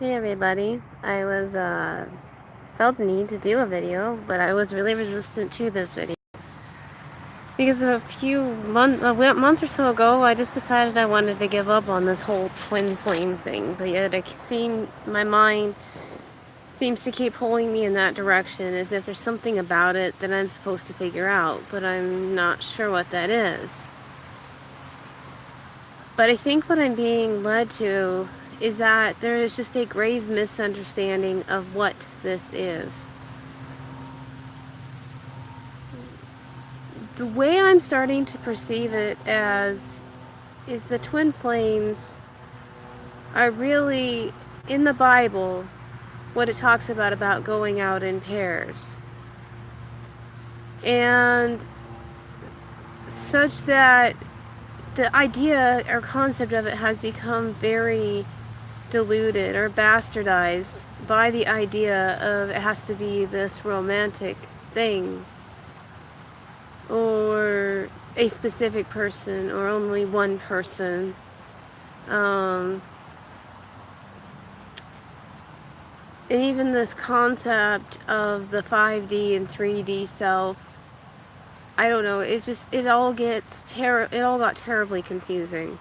Hey everybody, I felt the need to do a video, but I was really resistant to this video. Because a month or so ago, I just decided I wanted to give up on this whole twin flame thing, but yet my mind seems to keep pulling me in that direction, as if there's something about it that I'm supposed to figure out, but I'm not sure what that is. But I think what I'm being led to is that there is just a grave misunderstanding of what this is. The way I'm starting to perceive it as is the twin flames are really, in the Bible, what it talks about going out in pairs. And such that the idea or concept of it has become very diluted or bastardized by the idea of it has to be this romantic thing or a specific person or only one person. And even this concept of the 5D and 3D self, I don't know, it all got terribly confusing.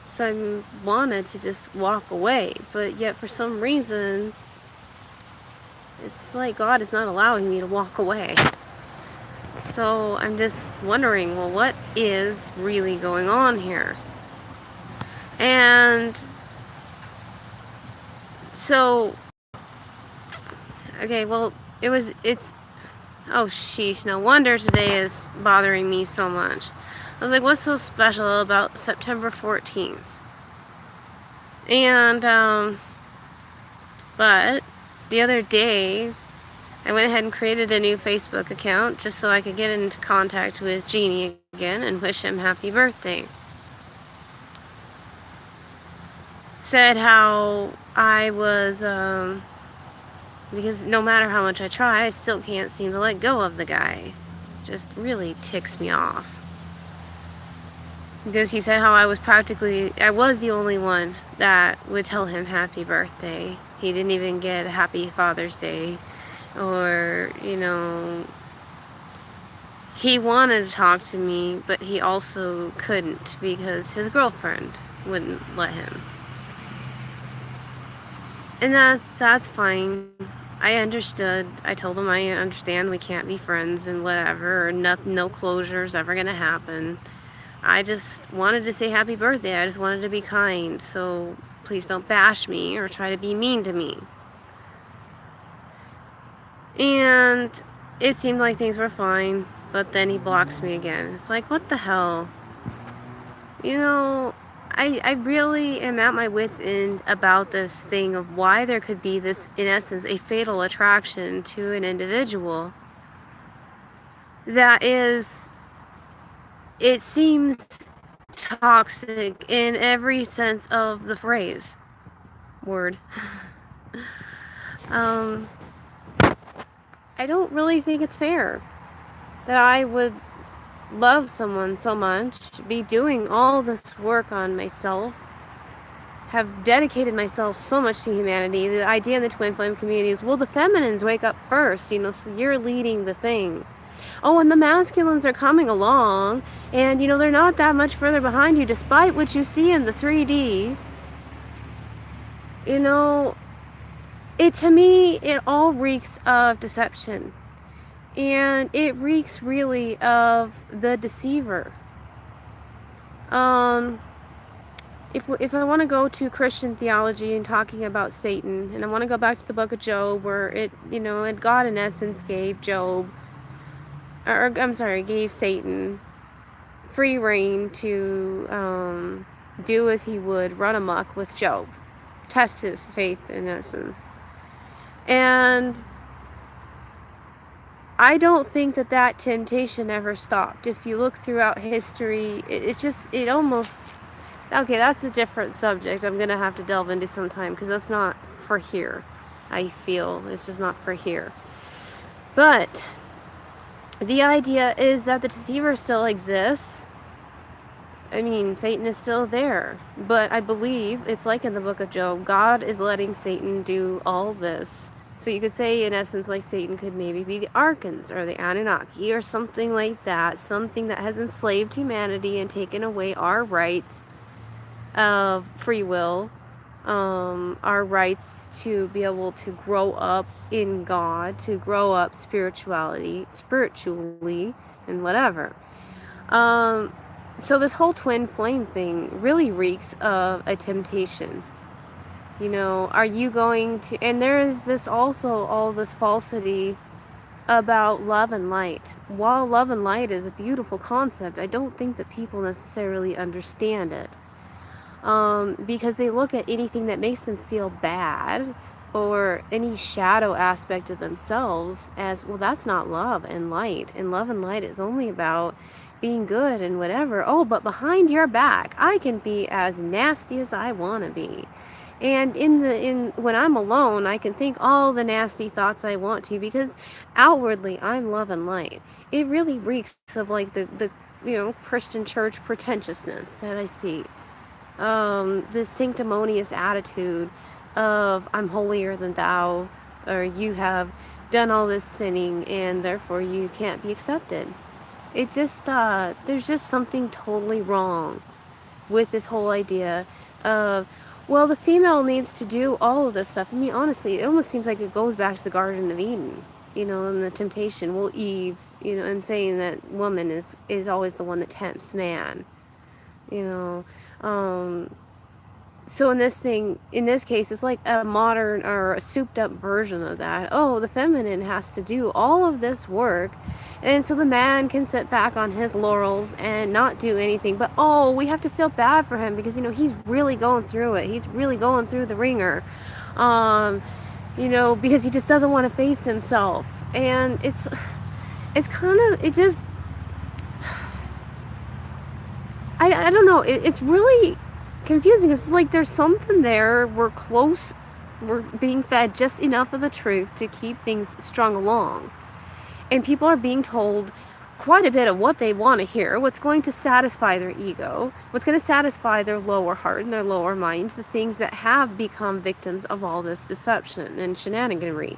So I wanted to just walk away, but yet for some reason, it's like God is not allowing me to walk away. So I'm just wondering, well, what is really going on here? And so, okay, well, oh sheesh, no wonder today is bothering me so much. I was like, what's so special about September 14th? And, but the other day, I went ahead and created a new Facebook account just so I could get into contact with Jeannie again and wish him happy birthday. Said how I was, because no matter how much I try, I still can't seem to let go of the guy. Just really ticks me off. Because he said how I was the only one that would tell him happy birthday. He didn't even get a happy Father's Day. Or, he wanted to talk to me, but he also couldn't because his girlfriend wouldn't let him. And that's fine. I understood. I told him I understand we can't be friends and whatever, or no closure is ever gonna happen. I just wanted to say happy birthday. I just wanted to be kind, so please don't bash me or try to be mean to me. And it seemed like things were fine, but then he blocks me again. It's like, what the hell? I really am at my wit's end about this thing of why there could be this, in essence, a fatal attraction to an individual that is, it seems toxic in every sense of the phrase. Word. I don't really think it's fair that I would love someone so much, be doing all this work on myself, have dedicated myself so much to humanity. The idea in the twin flame community is, well, the feminines wake up first, so you're leading the thing. Oh, and the masculines are coming along, and they're not that much further behind you, despite what you see in the 3D. To me, it all reeks of deception. And it reeks really of the deceiver. If I want to go to Christian theology and talking about Satan, and I want to go back to the book of Job, where God in essence gave gave Satan free reign to do as he would, run amok with Job, test his faith in essence. And I don't think that temptation ever stopped. If you look throughout history, it almost, okay, that's a different subject I'm going to have to delve into sometime, because that's not for here. I feel it's just not for here. But the idea is that the deceiver still exists. I mean, Satan is still there, but I believe it's like in the book of Job, God is letting Satan do all this. So you could say, in essence, like Satan could maybe be the Arkans or the Anunnaki or something like that, something that has enslaved humanity and taken away our rights of free will, our rights to be able to grow up in God, to grow up spiritually, and whatever. So this whole twin flame thing really reeks of a temptation. You know, are you going to, and there is this also, all this falsity about love and light. While love and light is a beautiful concept, I don't think that people necessarily understand it. Because they look at anything that makes them feel bad or any shadow aspect of themselves as, well, that's not love and light. And love and light is only about being good and whatever. Oh, but behind your back, I can be as nasty as I want to be. And when I'm alone, I can think all the nasty thoughts I want to, because outwardly I'm love and light. It really reeks of like the Christian church pretentiousness that I see. This sanctimonious attitude of I'm holier than thou, or you have done all this sinning and therefore you can't be accepted. It just there's just something totally wrong with this whole idea of, well, the female needs to do all of this stuff. I mean, honestly, it almost seems like it goes back to the Garden of Eden, and the temptation. Well, Eve, and saying that woman is always the one that tempts man, So in this case, it's like a modern or a souped up version of that. Oh, the feminine has to do all of this work, and so the man can sit back on his laurels and not do anything. But oh, we have to feel bad for him because he's really going through it. He's really going through the ringer, because he just doesn't want to face himself. And it's kind of, it just, I don't know. It's really confusing. It's like there's something there. We're being fed just enough of the truth to keep things strung along, and people are being told quite a bit of what they want to hear, what's going to satisfy their ego, what's going to satisfy their lower heart and their lower minds, the things that have become victims of all this deception and shenaniganery,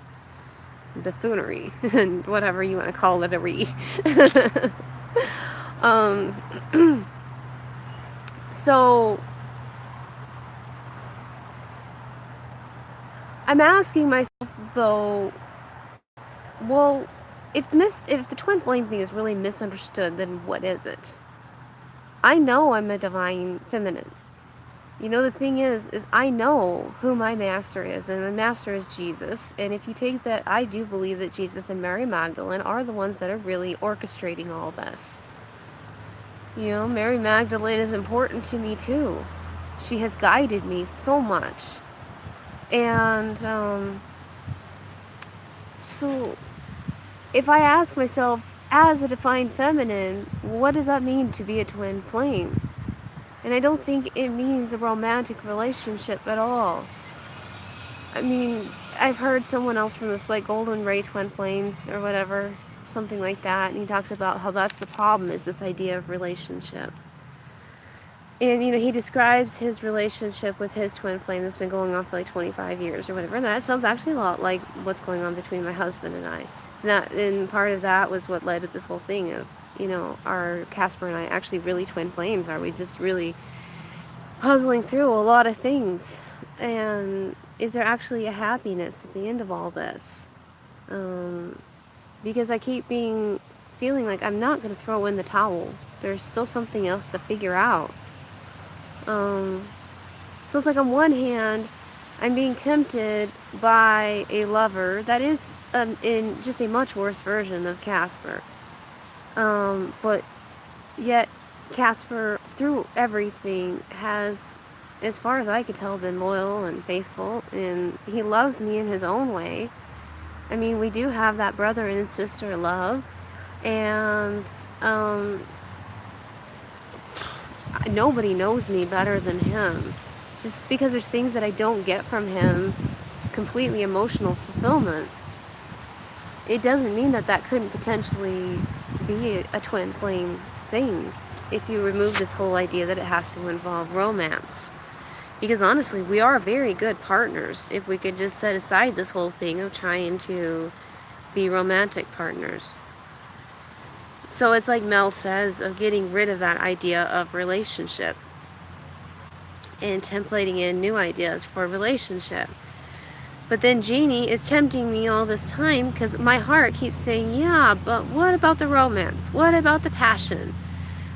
buffoonery, and whatever you want to call it, so I'm asking myself, though, well, if the twin flame thing is really misunderstood, then what is it? I know I'm a divine feminine. The thing is I know who my master is, and my master is Jesus. And if you take that, I do believe that Jesus and Mary Magdalene are the ones that are really orchestrating all this. Mary Magdalene is important to me too. She has guided me so much. And so if I ask myself, as a divine feminine, what does that mean to be a twin flame? And I don't think it means a romantic relationship at all. I mean, I've heard someone else from this, like, Golden Ray Twin Flames or whatever, something like that, and he talks about how that's the problem, is this idea of relationship. And, he describes his relationship with his twin flame that's been going on for like 25 years or whatever. And that sounds actually a lot like what's going on between my husband and I. And part of that was what led to this whole thing of, our Casper and I actually really twin flames. Are we just really puzzling through a lot of things? And is there actually a happiness at the end of all this? Because I keep feeling like I'm not going to throw in the towel. There's still something else to figure out. So it's like on one hand, I'm being tempted by a lover that is in just a much worse version of Casper. But yet Casper, through everything, has, as far as I could tell, been loyal and faithful, and he loves me in his own way. I mean, we do have that brother and sister love, and nobody knows me better than him. Just because there's things that I don't get from him, completely emotional fulfillment, it doesn't mean that couldn't potentially be a twin flame thing. if you remove this whole idea that it has to involve romance. Because honestly, we are very good partners if we could just set aside this whole thing of trying to be romantic partners. So it's like Mel says, of getting rid of that idea of relationship and templating in new ideas for relationship. But then Jeannie is tempting me all this time because my heart keeps saying, yeah, but what about the romance? What about the passion?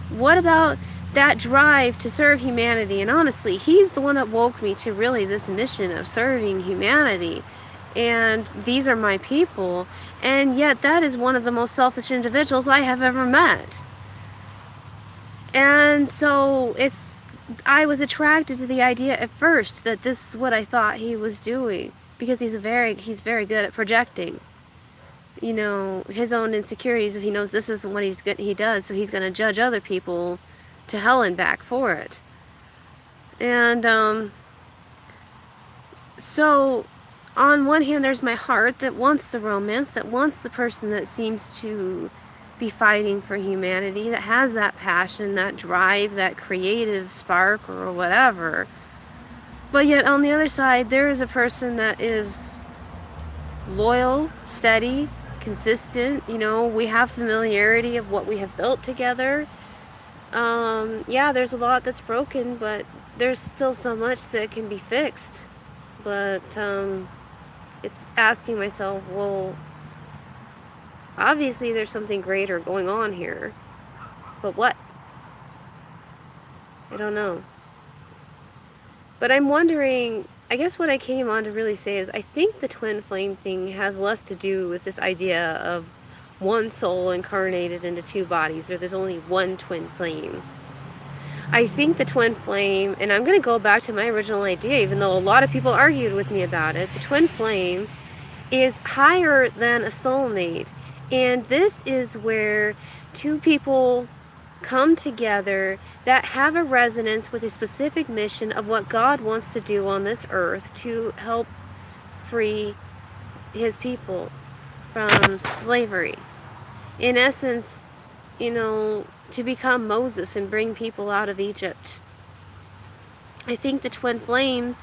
What about that drive to serve humanity? And honestly, he's the one that woke me to really this mission of serving humanity. And these are my people. And yet that is one of the most selfish individuals I have ever met. And so I was attracted to the idea at first that this is what I thought he was doing, because he's very good at projecting, you know, his own insecurities. If he knows this isn't what he does, so he's going to judge other people to hell and back for it. And so on one hand, there's my heart that wants the romance, that wants the person that seems to be fighting for humanity, that has that passion, that drive, that creative spark or whatever. But yet on the other side, there is a person that is loyal, steady, consistent. You know, we have familiarity of what we have built together. Yeah, there's a lot that's broken, but there's still so much that can be fixed. But it's asking myself, well, obviously there's something greater going on here, but what? I don't know. But I'm wondering, I guess what I came on to really say is I think the twin flame thing has less to do with this idea of one soul incarnated into two bodies, or there's only one twin flame. I think the twin flame, and I'm going to go back to my original idea, even though a lot of people argued with me about it, the twin flame is higher than a soulmate. And this is where two people come together that have a resonance with a specific mission of what God wants to do on this earth to help free his people from slavery. In essence, you know, to become Moses and bring people out of Egypt. I think the twin flame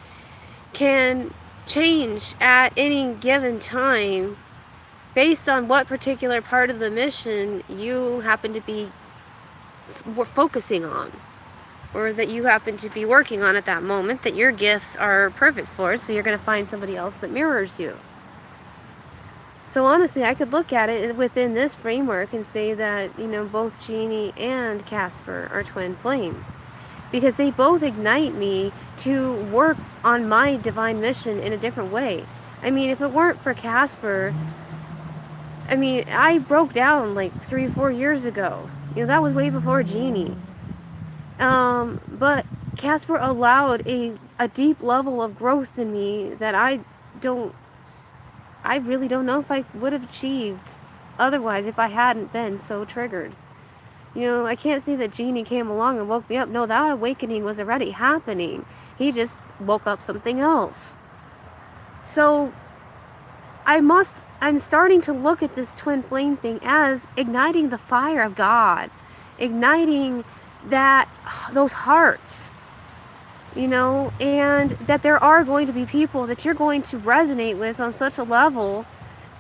can change at any given time based on what particular part of the mission you happen to be focusing on, or that you happen to be working on at that moment, that your gifts are perfect for, so you're going to find somebody else that mirrors you. So honestly, I could look at it within this framework and say that, you know, both Jeannie and Casper are twin flames, because they both ignite me to work on my divine mission in a different way. I mean, if it weren't for Casper, I mean, I broke down like 3 or 4 years ago. You know, that was way before Jeannie. But Casper allowed a deep level of growth in me that I really don't know if I would have achieved otherwise if I hadn't been so triggered. You know, I can't say that Jeannie came along and woke me up. No, that awakening was already happening. He just woke up something else. So I'm starting to look at this twin flame thing as igniting the fire of God, igniting those hearts, you know, and that there are going to be people that you're going to resonate with on such a level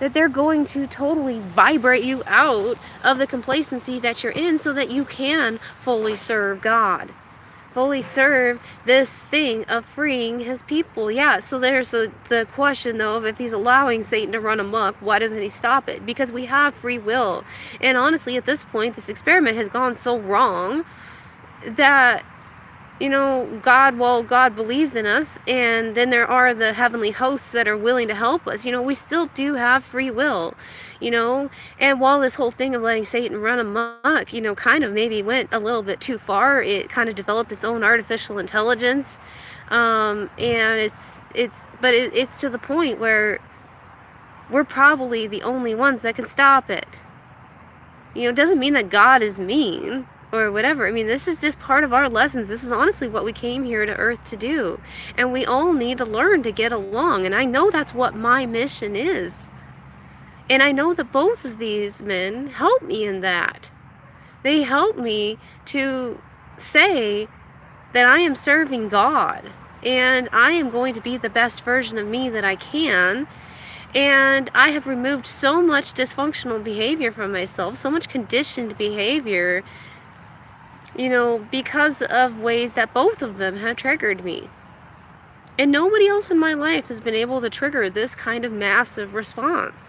that they're going to totally vibrate you out of the complacency that you're in, so that you can fully serve God, fully serve this thing of freeing his people. Yeah, so there's the question though of, if he's allowing Satan to run amok, why doesn't he stop it? Because we have free will. And honestly, at this point, this experiment has gone so wrong that, you know, God believes in us, and then there are the heavenly hosts that are willing to help us. You know, we still do have free will, you know. And while this whole thing of letting Satan run amok, you know, kind of maybe went a little bit too far, it kind of developed its own artificial intelligence, and it's to the point where we're probably the only ones that can stop it. You know, it doesn't mean that God is mean or whatever. I mean, this is just part of our lessons. This is honestly what we came here to Earth to do. And we all need to learn to get along. And I know that's what my mission is. And I know that both of these men help me in that. They help me to say that I am serving God and I am going to be the best version of me that I can. And I have removed so much dysfunctional behavior from myself, so much conditioned behavior, because of ways that both of them had triggered me. And nobody else in my life has been able to trigger this kind of massive response.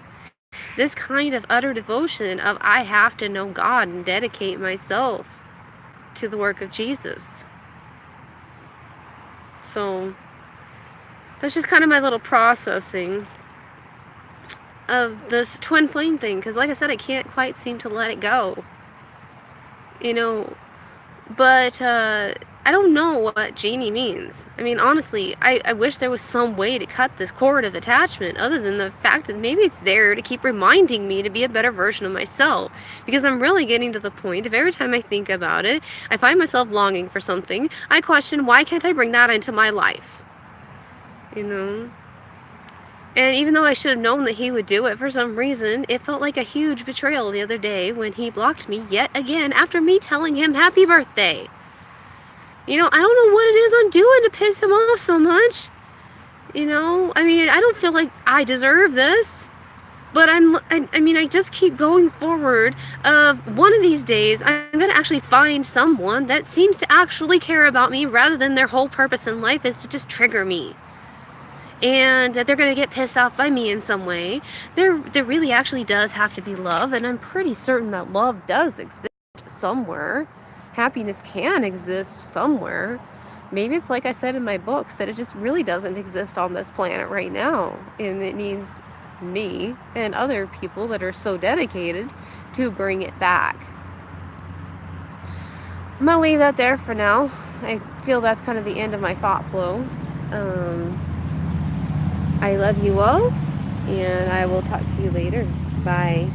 This kind of utter devotion of I have to know God and dedicate myself to the work of Jesus. So that's just kind of my little processing of this twin flame thing, because like I said, I can't quite seem to let it go. But I don't know what genie means. I mean, honestly, I wish there was some way to cut this cord of attachment other than the fact that maybe it's there to keep reminding me to be a better version of myself. Because I'm really getting to the point of every time I think about it, I find myself longing for something. I question, why can't I bring that into my life? And even though I should have known that he would do it, for some reason, it felt like a huge betrayal the other day when he blocked me yet again after me telling him happy birthday. I don't know what it is I'm doing to piss him off so much. I mean, I don't feel like I deserve this. But I just keep going forward of one of these days, I'm going to actually find someone that seems to actually care about me rather than their whole purpose in life is to just trigger me. And that they're going to get pissed off by me in some way. There really actually does have to be love, and I'm pretty certain that love does exist somewhere. Happiness can exist somewhere. Maybe it's like I said in my books, that it just really doesn't exist on this planet right now, and it needs me and other people that are so dedicated to bring it back. I'm going to leave that there for now. I feel that's kind of the end of my thought flow. I love you all, and I will talk to you later. Bye.